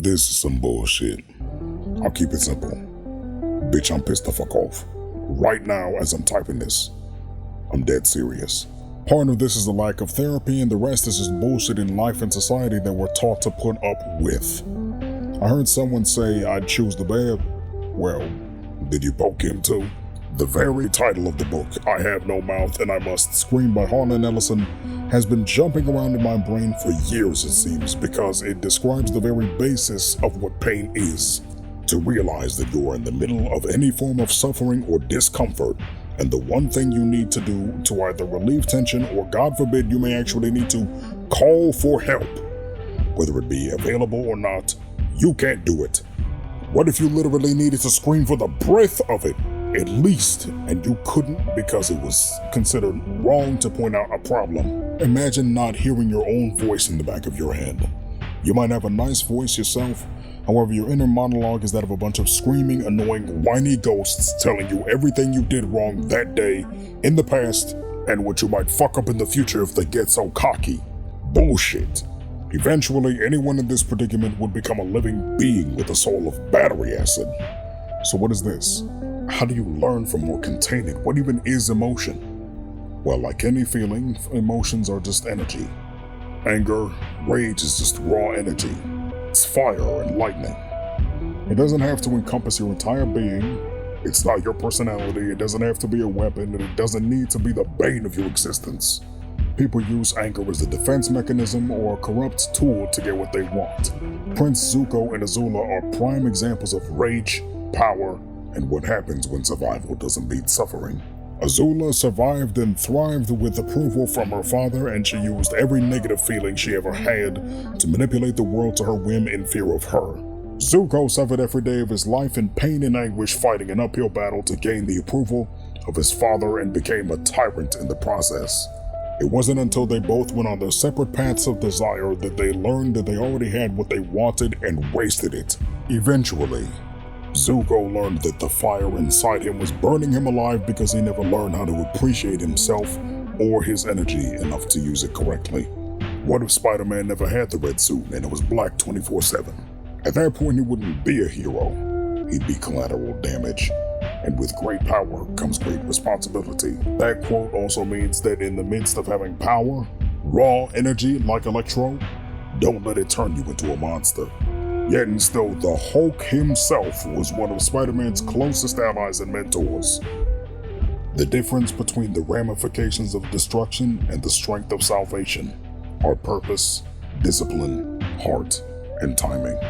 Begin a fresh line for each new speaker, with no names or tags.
This is some bullshit. I'll keep it simple. Bitch, I'm pissed the fuck off. Right now, as I'm typing this, I'm dead serious. Part of this is the lack of therapy, and the rest is just bullshit in life and society that we're taught to put up with. I heard someone say I'd choose the bad. Well, did you poke him too? The very title of the book, I Have No Mouth and I Must Scream by Harlan Ellison, has been jumping around in my brain for years, it seems, because it describes the very basis of what pain is. To realize that you're in the middle of any form of suffering or discomfort, and the one thing you need to do to either relieve tension or, God forbid, you may actually need to call for help. Whether it be available or not, you can't do it. What if you literally needed to scream for the breath of it, at least, and you couldn't because it was considered wrong to point out a problem? Imagine not hearing your own voice in the back of your head. You might have a nice voice yourself, however your inner monologue is that of a bunch of screaming, annoying, whiny ghosts telling you everything you did wrong that day, in the past, and what you might fuck up in the future if they get so cocky. Bullshit. Eventually, anyone in this predicament would become a living being with a soul of battery acid. So what is this? How do you learn from or contain it? What even is emotion? Well, like any feeling, emotions are just energy. Anger, rage is just raw energy. It's fire and lightning. It doesn't have to encompass your entire being. It's not your personality. It doesn't have to be a weapon, and it doesn't need to be the bane of your existence. People use anger as a defense mechanism or a corrupt tool to get what they want. Prince Zuko and Azula are prime examples of rage, power, and what happens when survival doesn't beat suffering. Azula survived and thrived with approval from her father, and she used every negative feeling she ever had to manipulate the world to her whim in fear of her. Zuko suffered every day of his life in pain and anguish, fighting an uphill battle to gain the approval of his father, and became a tyrant in the process. It wasn't until they both went on their separate paths of desire that they learned that they already had what they wanted and wasted it. Eventually, Zuko learned that the fire inside him was burning him alive because he never learned how to appreciate himself or his energy enough to use it correctly. What if Spider-Man never had the red suit and it was black 24/7? At that point, he wouldn't be a hero. He'd be collateral damage. And with great power comes great responsibility. That quote also means that in the midst of having power, raw energy like Electro, don't let it turn you into a monster. Yet and still, the Hulk himself was one of Spider-Man's closest allies and mentors. The difference between the ramifications of destruction and the strength of salvation are purpose, discipline, heart, and timing.